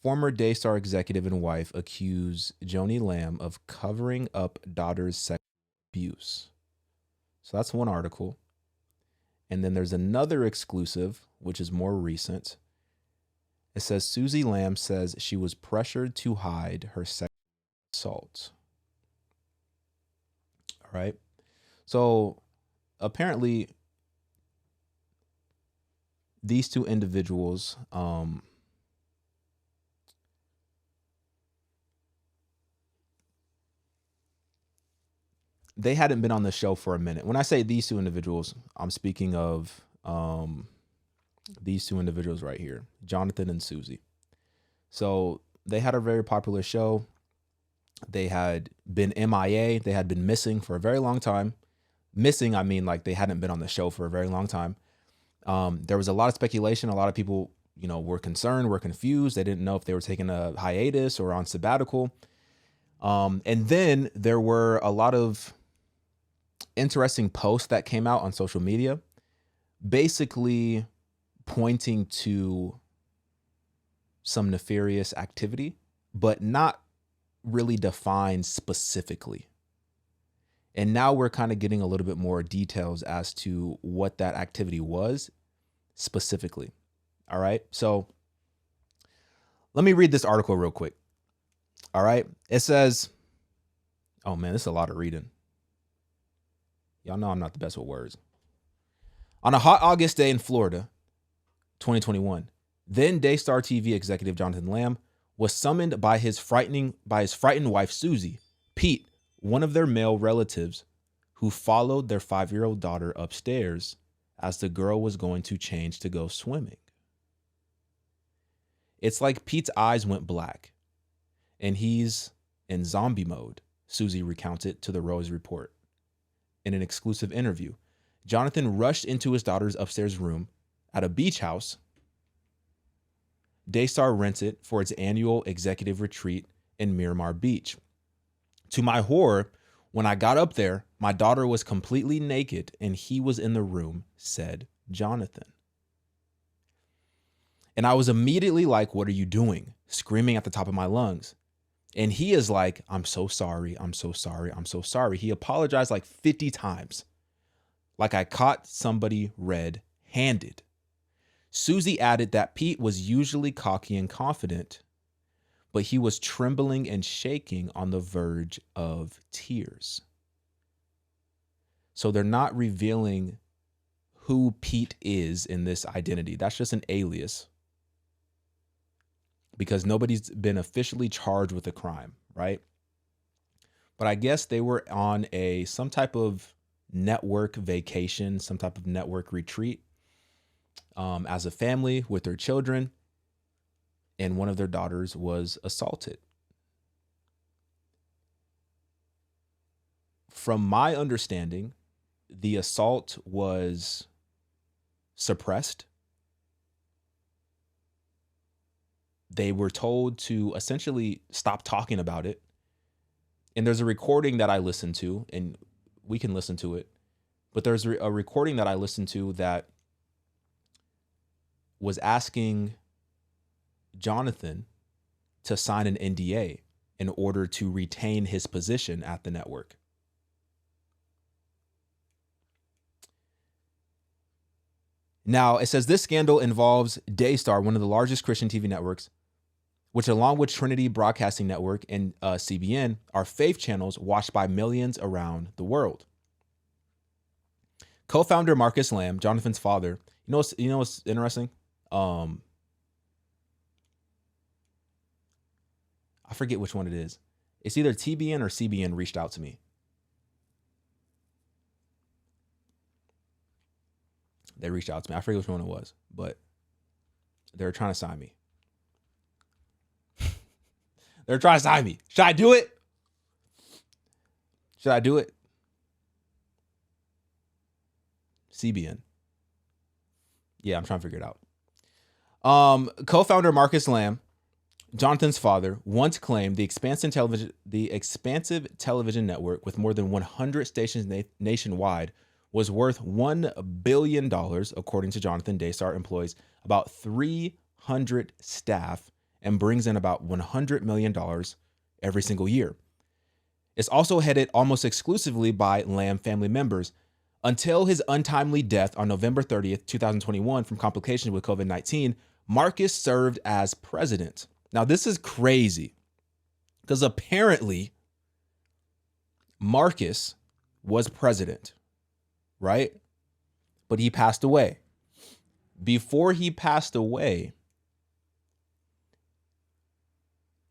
Former Daystar executive and wife accuse Joni Lamb of covering up daughter's sexual abuse. So that's one article. And then there's another exclusive, which is more recent. It says Susie Lamb says she was pressured to hide her sexual assault. All right. So apparently, these two individuals, they hadn't been on the show for a minute. When I say these two individuals, I'm speaking of these two individuals right here, Jonathan and Susie. So they had a very popular show. They had been MIA. They had been missing for a very long time. Missing, I mean, like they hadn't been on the show for a very long time. There was a lot of speculation. A lot of people, were concerned, were confused. They didn't know if they were taking a hiatus or on sabbatical. And then there were a lot of interesting posts that came out on social media, basically pointing to some nefarious activity, but not really defined specifically. And now we're kind of getting a little bit more details as to what that activity was specifically. All right. So let me read this article real quick. All right. It says, oh man, this is a lot of reading. Y'all know I'm not the best with words. On a hot August day in Florida, 2021, then Daystar TV executive Jonathan Lamb was summoned by his frightened wife, Susie, Pete, one of their male relatives, who followed their 5-year-old daughter upstairs as the girl was going to change to go swimming. It's like Pete's eyes went black and he's in zombie mode, Susie recounted to the Rose Report. In an exclusive interview, Jonathan rushed into his daughter's upstairs room at a beach house Daystar rented for its annual executive retreat in Miramar Beach. To my horror, when I got up there, my daughter was completely naked and he was in the room, said Jonathan. And I was immediately like, what are you doing? Screaming at the top of my lungs. And he is like, I'm so sorry. I'm so sorry. I'm so sorry. He apologized like 50 times. Like I caught somebody red-handed. Susie added that Pete was usually cocky and confident, but he was trembling and shaking on the verge of tears. So they're not revealing who Pete is in this identity. That's just an alias because nobody's been officially charged with a crime, right? But I guess they were on some type of network vacation, some type of network retreat as a family with their children, and one of their daughters was assaulted. From my understanding, the assault was suppressed. They were told to essentially stop talking about it. And there's a recording that I listened to, and we can listen to it, but there's a recording that I listened to that was asking Jonathan to sign an NDA in order to retain his position at the network. Now, it says this scandal involves Daystar, one of the largest Christian TV networks, which along with Trinity Broadcasting Network and CBN are faith channels watched by millions around the world. Co-founder Marcus Lamb, Jonathan's father, you know what's interesting? I forget which one it is. It's either TBN or CBN reached out to me. They reached out to me. I forget which one it was, but they're trying to sign me. They're trying to sign me. Should I do it? Should I do it? CBN. Yeah, I'm trying to figure it out. Co-founder Marcus Lamb, Jonathan's father, once claimed the expansive television network with more than 100 stations nationwide was worth $1 billion, according to Jonathan. Daystar employs about 300 staff and brings in about $100 million every single year. It's also headed almost exclusively by Lamb family members until his untimely death on November 30th, 2021 from complications with COVID-19. Marcus served as president. Now, this is crazy because apparently Marcus was president, right? But he passed away. Before he passed away,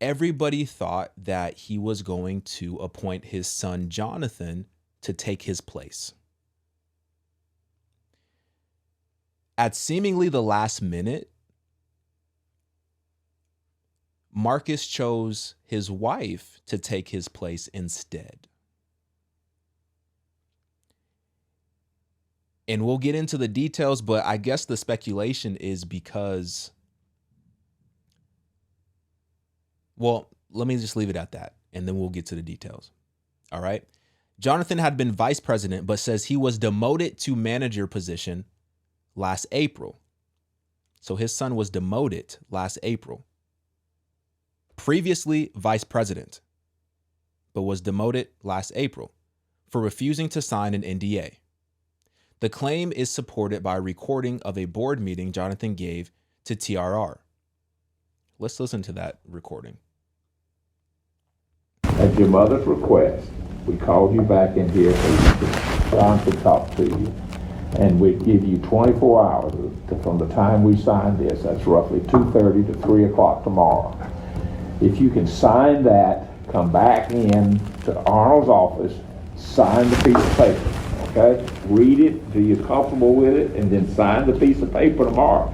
everybody thought that he was going to appoint his son Jonathan to take his place. At seemingly the last minute, Marcus chose his wife to take his place instead. And we'll get into the details, but I guess the speculation is because, well, let me just leave it at that, and then we'll get to the details. All right. Jonathan had been vice president, but says he was demoted to manager position last April. So his son was demoted last April. Previously vice president, but was demoted last April for refusing to sign an NDA. The claim is supported by a recording of a board meeting Jonathan gave to TRR. Let's listen to that recording. At your mother's request, we called you back in here so John could talk to you. And we'd give you 24 hours from the time we signed this. That's roughly 2:30 to 3 o'clock tomorrow. If you can sign that, come back in to Arnold's office, sign the piece of paper, okay? Read it until you're comfortable with it, and then sign the piece of paper tomorrow.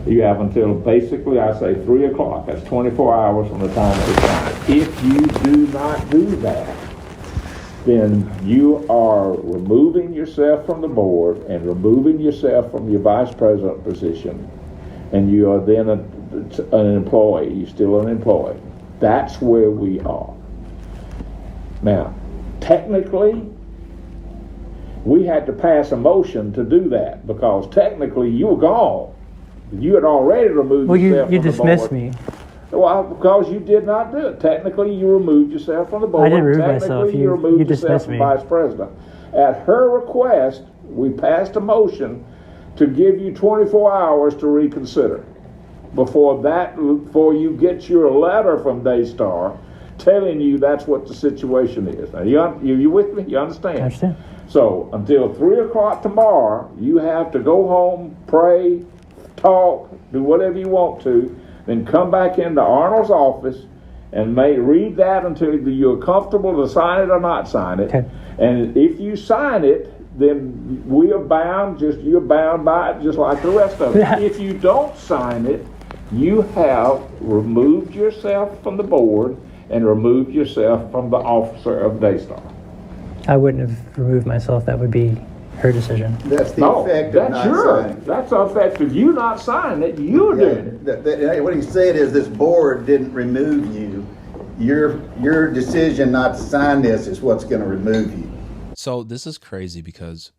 You have until basically, I say 3 o'clock. That's 24 hours from the time that we sign it. If you do not do that, then you are removing yourself from the board and removing yourself from your vice president position, and you are then an employee. You're still an employee. That's where we are. Now, technically, we had to pass a motion to do that because technically you were gone. You had already removed yourself from the board. You dismissed me. Well, because you did not do it. Technically, you removed yourself from the board. I didn't remove myself. You removed you yourself dismissed from me. vice president. At her request, we passed a motion to give you 24 hours to reconsider. Before you get your letter from Daystar telling you that's what the situation is. Now, you with me? You understand? I understand. So, until 3 o'clock tomorrow, you have to go home, pray, talk, do whatever you want to, then come back into Arnold's office and read that until you're comfortable to sign it or not sign it. Okay. And if you sign it, then we are bound, you're bound by it just like the rest of it. If you don't sign it, you have removed yourself from the board and removed yourself from the officer of Daystar. I wouldn't have removed myself. That would be her decision. That's the effect of not signing. That's the effect of you not signing it. You're doing it. What he said is this board didn't remove you. Your decision not to sign this is what's going to remove you. So this is crazy because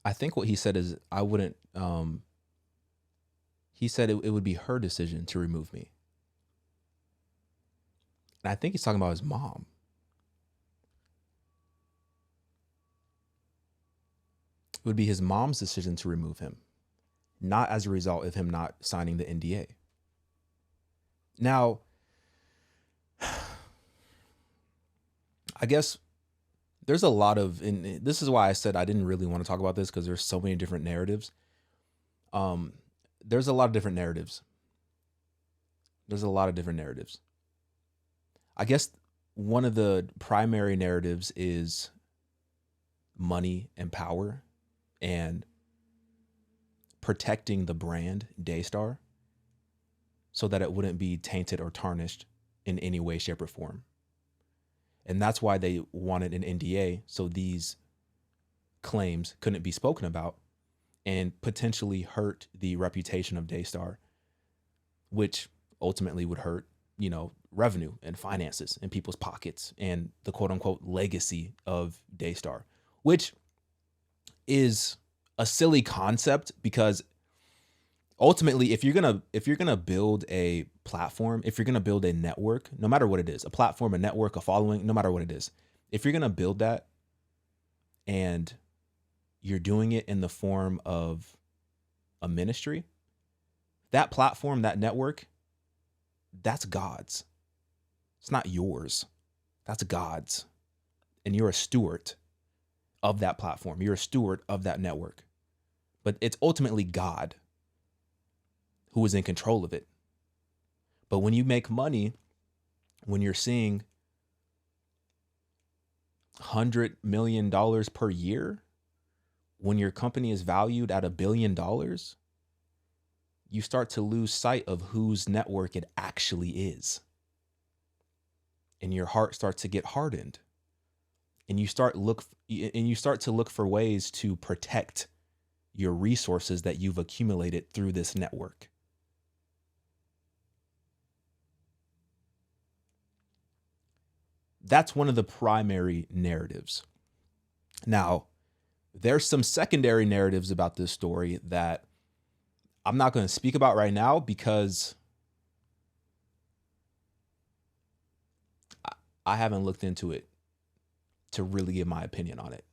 I think what he said is I wouldn't, he said it would be her decision to remove me. And I think he's talking about his mom. It would be his mom's decision to remove him, not as a result of him not signing the NDA. Now, I guess there's a lot of, and this is why I said I didn't really want to talk about this because there's so many different narratives. There's a lot of different narratives. I guess one of the primary narratives is money and power and protecting the brand Daystar so that it wouldn't be tainted or tarnished in any way, shape, or form. And that's why they wanted an NDA, so these claims couldn't be spoken about and potentially hurt the reputation of Daystar, which ultimately would hurt, revenue and finances in people's pockets and the quote unquote legacy of Daystar, which is a silly concept because ultimately, if you're gonna build a platform, if you're gonna build a network, no matter what it is, a platform, a network, a following, no matter what it is, if you're gonna build that and you're doing it in the form of a ministry, that platform, that network, that's God's. It's not yours. That's God's. And you're a steward of that platform. You're a steward of that network. But it's ultimately God who is in control of it. But when you make money, when you're seeing $100 million per year, when your company is valued at $1 billion, you start to lose sight of whose network it actually is. And your heart starts to get hardened. And you start to look for ways to protect your resources that you've accumulated through this network. That's one of the primary narratives. Now, there's some secondary narratives about this story that I'm not going to speak about right now because I haven't looked into it to really give my opinion on it.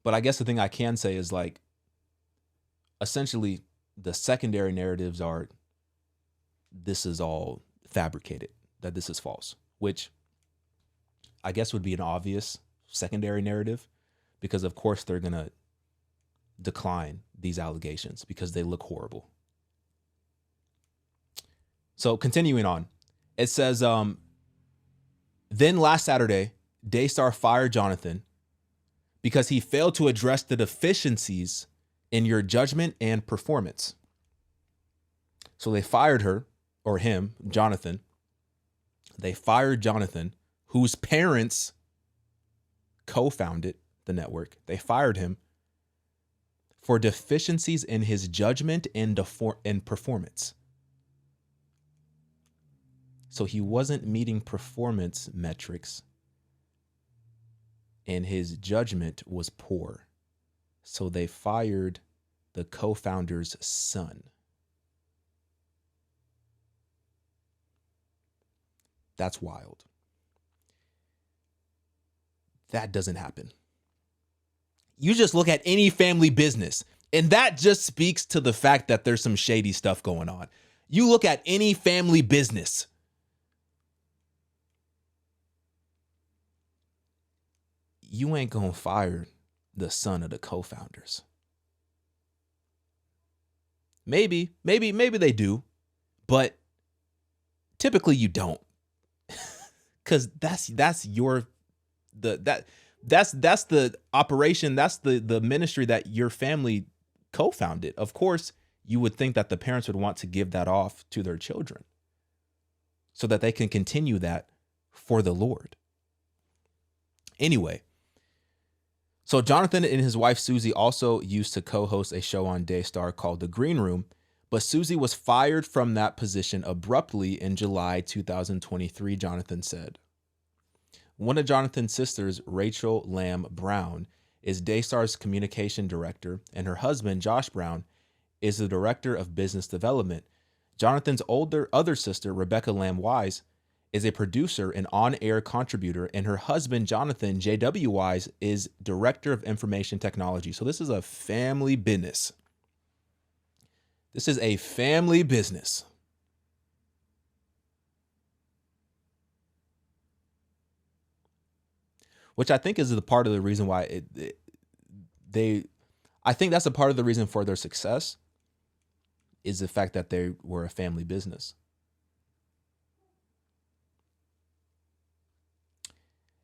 But I guess the thing I can say is, like, essentially the secondary narratives are this is all fabricated, that this is false, which I guess would be an obvious secondary narrative, because of course they're going to decline these allegations because they look horrible. So continuing on, it says, then last Saturday, Daystar fired Jonathan because he failed to address the deficiencies in your judgment and performance. So they fired her, or him, Jonathan. They fired Jonathan, whose parents co-founded the network. They fired him for deficiencies in his judgment and performance. So he wasn't meeting performance metrics, and his judgment was poor. So they fired the co-founder's son. That's wild. That doesn't happen. You just look at any family business, and that just speaks to the fact that there's some shady stuff going on. You look at any family business, you ain't gonna fire the son of the co-founders. Maybe they do, but typically you don't. Cause that's the operation, that's the ministry that your family co-founded. Of course, you would think that the parents would want to give that off to their children so that they can continue that for the Lord. Anyway, so Jonathan and his wife Susie also used to co-host a show on Daystar called The Green Room, but Susie was fired from that position abruptly in July 2023, Jonathan said. One of Jonathan's sisters, Rachel Lamb Brown, is Daystar's communication director, and her husband, Josh Brown, is the director of business development. Jonathan's other sister, Rebecca Lamb Wise, is a producer and on-air contributor, and her husband, Jonathan J.W. Wise, is director of information technology. So this is a family business. This is a family business. Which I think is the part of the reason why I think that's a part of the reason for their success, is the fact that they were a family business.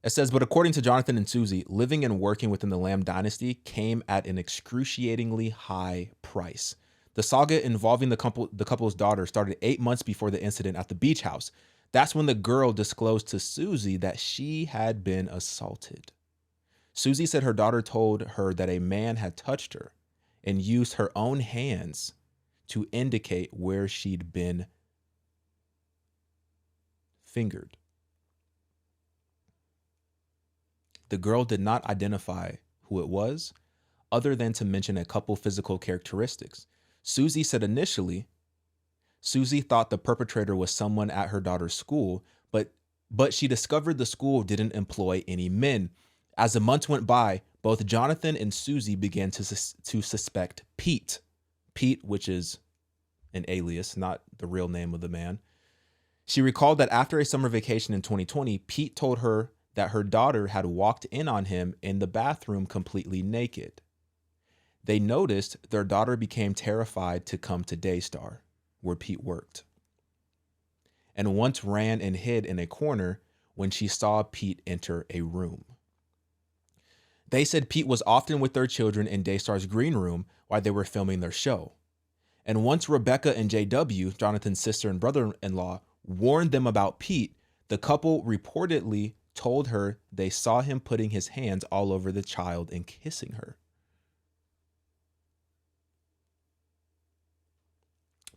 It says, but according to Jonathan and Susie, living and working within the Lamb dynasty came at an excruciatingly high price. The saga involving the couple's daughter started 8 months before the incident at the beach house. That's when the girl disclosed to Susie that she had been assaulted. Susie said her daughter told her that a man had touched her and used her own hands to indicate where she'd been fingered. The girl did not identify who it was, other than to mention a couple physical characteristics. Susie said initially, Susie thought the perpetrator was someone at her daughter's school, but she discovered the school didn't employ any men. As the months went by, both Jonathan and Susie began to suspect Pete. Pete, which is an alias, not the real name of the man. She recalled that after a summer vacation in 2020, Pete told her that her daughter had walked in on him in the bathroom completely naked. They noticed their daughter became terrified to come to Daystar, where Pete worked, and once ran and hid in a corner when she saw Pete enter a room. They said Pete was often with their children in Daystar's green room while they were filming their show. And once Rebecca and JW, Jonathan's sister and brother-in-law, warned them about Pete, the couple reportedly told her they saw him putting his hands all over the child and kissing her.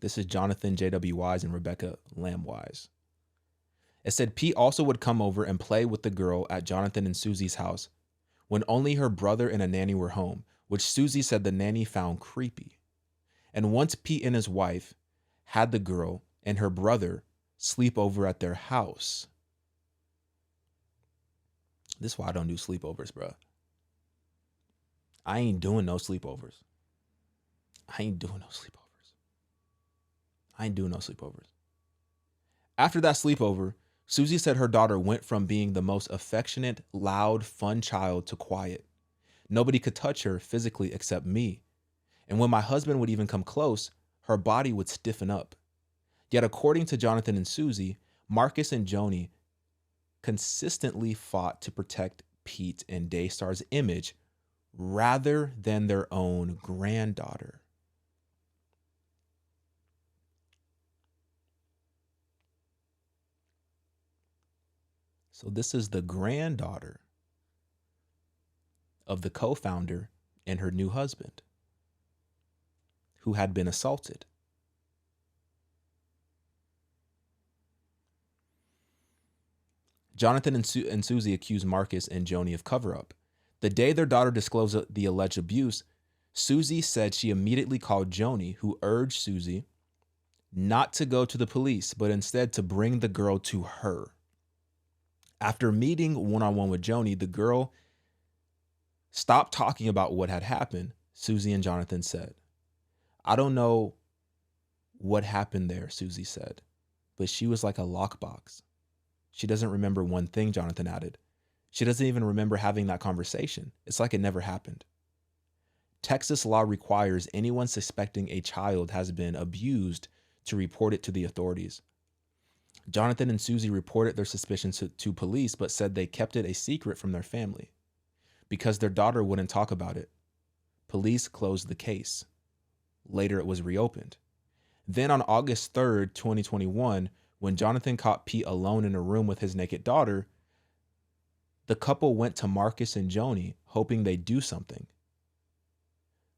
This is Jonathan J.W. Wise and Rebecca Lamb Wise. It said Pete also would come over and play with the girl at Jonathan and Susie's house when only her brother and a nanny were home, which Susie said the nanny found creepy. And once Pete and his wife had the girl and her brother sleep over at their house. This is why I don't do sleepovers, bro. I ain't doing no sleepovers. I ain't doing no sleepovers. After that sleepover, Susie said her daughter went from being the most affectionate, loud, fun child to quiet. Nobody could touch her physically except me. And when my husband would even come close, her body would stiffen up. Yet according to Jonathan and Susie, Marcus and Joni consistently fought to protect Pete and Daystar's image rather than their own granddaughter. So this is the granddaughter of the co-founder and her new husband who had been assaulted. Jonathan and Susie accused Marcus and Joni of cover-up. The day their daughter disclosed the alleged abuse, Susie said she immediately called Joni, who urged Susie not to go to the police, but instead to bring the girl to her. After meeting one-on-one with Joni, the girl stopped talking about what had happened, Susie and Jonathan said. I don't know what happened there, Susie said, but she was like a lockbox. She doesn't remember one thing, Jonathan added. She doesn't even remember having that conversation. It's like it never happened. Texas law requires anyone suspecting a child has been abused to report it to the authorities. Jonathan and Susie reported their suspicions to police, but said they kept it a secret from their family because their daughter wouldn't talk about it. Police closed the case. Later, it was reopened. Then on August 3rd, 2021, when Jonathan caught Pete alone in a room with his naked daughter, the couple went to Marcus and Joni, hoping they'd do something.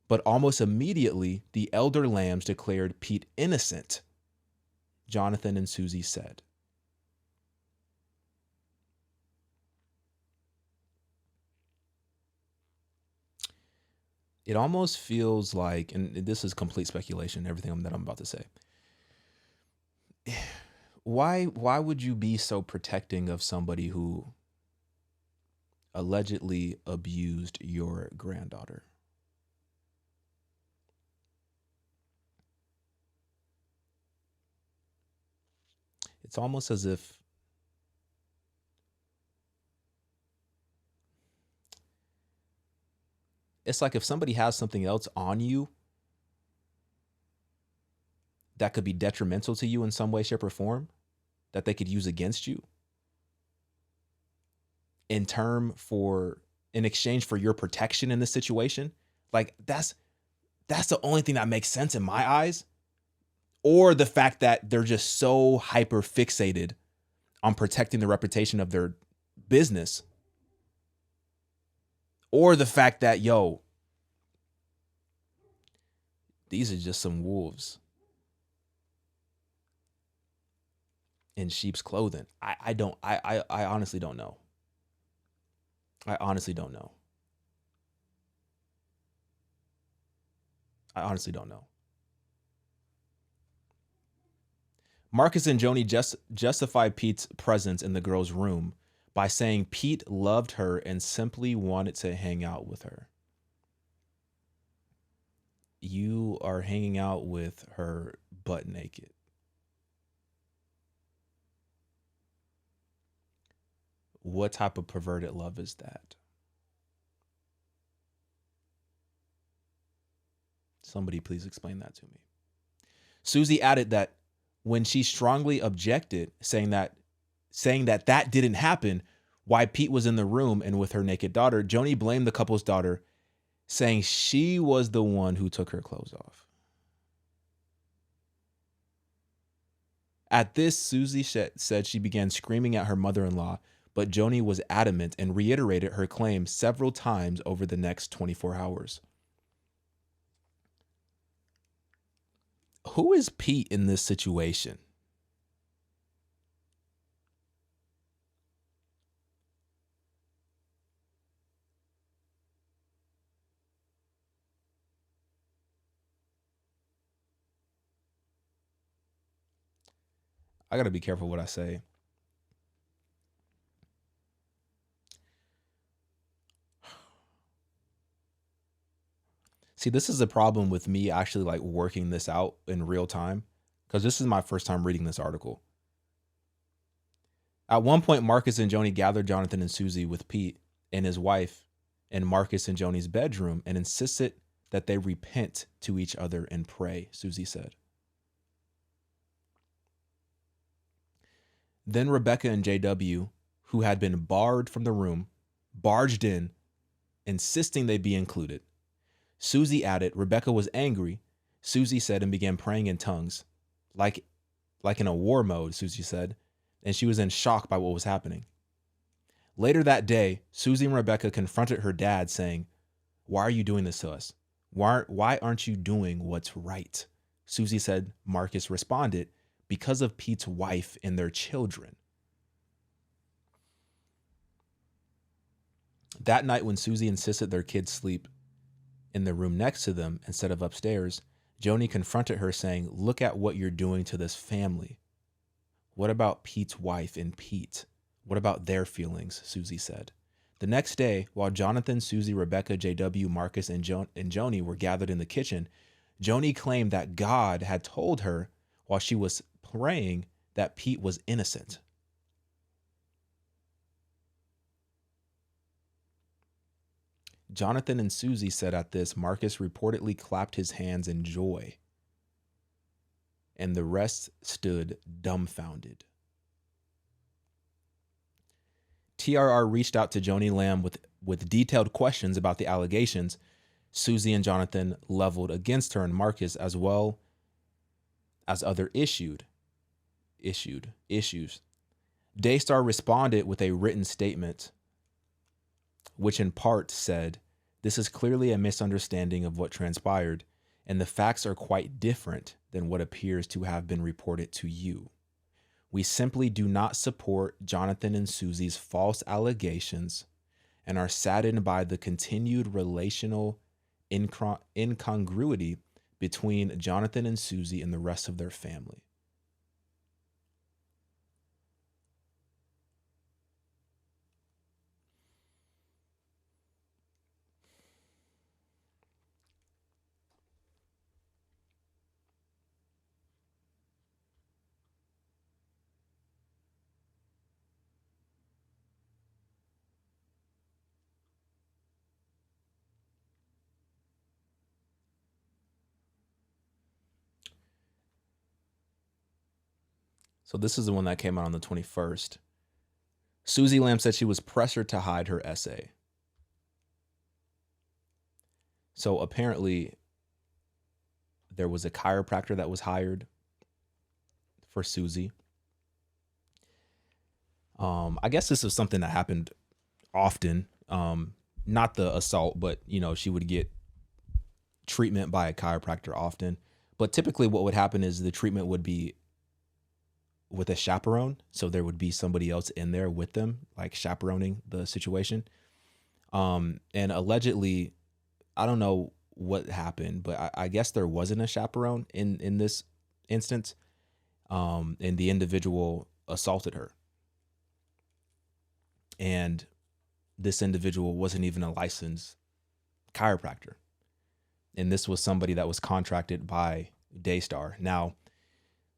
But almost immediately, the elder Lambs declared Pete innocent, Jonathan and Susie said. It almost feels like, and this is complete speculation, everything that I'm about to say. Why would you be so protecting of somebody who allegedly abused your granddaughter? It's almost as if it's like if somebody has something else on you that could be detrimental to you in some way, shape, or form, that they could use against you in exchange for your protection in this situation. Like that's the only thing that makes sense in my eyes. Or the fact that they're just so hyper fixated on protecting the reputation of their business. Or the fact that, these are just some wolves in sheep's clothing. I honestly don't know. I honestly don't know. I honestly don't know. Marcus and Joni justify Pete's presence in the girl's room by saying Pete loved her and simply wanted to hang out with her. You are hanging out with her butt naked. What type of perverted love is that? Somebody please explain that to me. Susie added that when she strongly objected, saying that that didn't happen, why Pete was in the room and with her naked daughter, Joni blamed the couple's daughter, saying she was the one who took her clothes off. At this, Susie said she began screaming at her mother-in-law, but Joni was adamant and reiterated her claim several times over the next 24 hours. Who is Pete in this situation? I got to be careful what I say. See, this is a problem with me actually like working this out in real time because this is my first time reading this article. At one point, Marcus and Joni gathered Jonathan and Susie with Pete and his wife in Marcus and Joni's bedroom and insisted that they repent to each other and pray, Susie said. Then Rebecca and JW, who had been barred from the room, barged in, insisting they be included. Susie added Rebecca was angry, Susie said, and began praying in tongues, like in a war mode, Susie said, and she was in shock by what was happening. Later that day, Susie and Rebecca confronted her dad, saying, "Why are you doing this to us? Why aren't you doing what's right?" Susie said. Marcus responded, "Because of Pete's wife and their children." That night, when Susie insisted their kids sleep in the room next to them instead of upstairs, Joni confronted her, saying, "Look at what you're doing to this family. What about Pete's wife and Pete? What about their feelings?" Susie said. The next day, while Jonathan, Susie, Rebecca, JW, Marcus, and Joni were gathered in the kitchen, Joni claimed that God had told her while she was praying that Pete was innocent. Jonathan and Susie said at this, Marcus reportedly clapped his hands in joy, and the rest stood dumbfounded. TRR reached out to Joni Lamb with detailed questions about the allegations Susie and Jonathan leveled against her and Marcus, as well as other issues. Daystar responded with a written statement, which in part said, "This is clearly a misunderstanding of what transpired, and the facts are quite different than what appears to have been reported to you. We simply do not support Jonathan and Susie's false allegations and are saddened by the continued relational incongruity between Jonathan and Susie and the rest of their family." So this is the one that came out on the 21st. Susie Lamb said she was pressured to hide her essay. So apparently there was a chiropractor that was hired for Susie. I guess this is something that happened often. Not the assault, but she would get treatment by a chiropractor often. But typically what would happen is the treatment would be with a chaperone. So there would be somebody else in there with them, like chaperoning the situation. And allegedly, I don't know what happened, but I guess there wasn't a chaperone in this instance. And the individual assaulted her. And this individual wasn't even a licensed chiropractor. And this was somebody that was contracted by Daystar. Now,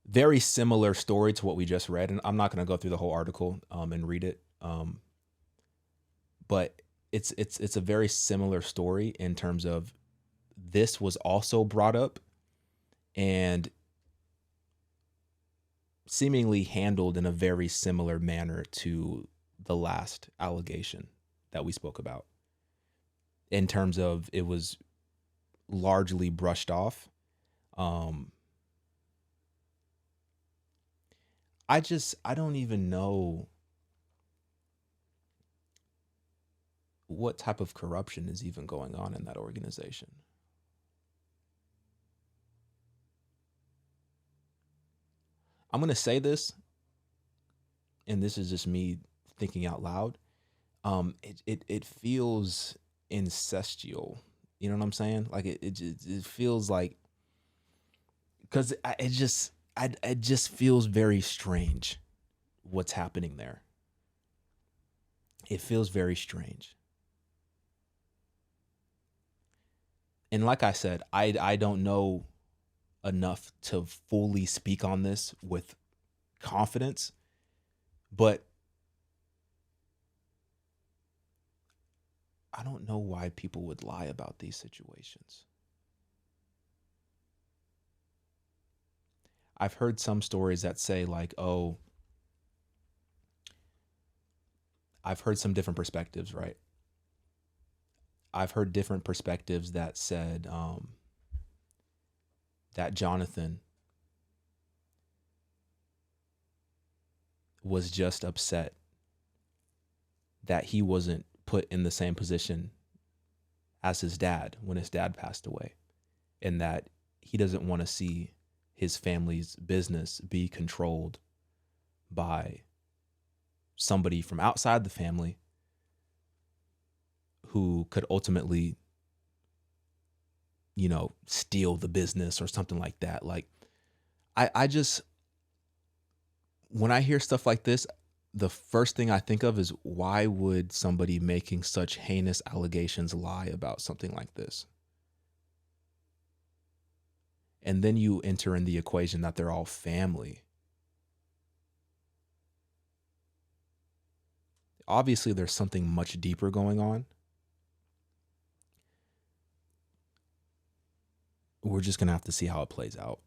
very similar story to what we just read. And I'm not going to go through the whole article and read it. But it's a very similar story in terms of this was also brought up and seemingly handled in a very similar manner to the last allegation that we spoke about, in terms of it was largely brushed off. I don't even know what type of corruption is even going on in that organization. I'm going to say this, and this is just me thinking out loud. It feels incestual. You know what I'm saying? Like it feels like, because it just feels very strange what's happening there. It feels very strange. And like I said, I don't know enough to fully speak on this with confidence, but I don't know why people would lie about these situations. I've heard some stories that say, like, oh, I've heard some different perspectives, right? I've heard different perspectives that said that Jonathan was just upset that he wasn't put in the same position as his dad when his dad passed away, and that he doesn't want to see his family's business be controlled by somebody from outside the family who could ultimately, steal the business or something like that. Like, I just, when I hear stuff like this, the first thing I think of is, why would somebody making such heinous allegations lie about something like this? And then you enter in the equation that they're all family. Obviously, there's something much deeper going on. We're just going to have to see how it plays out.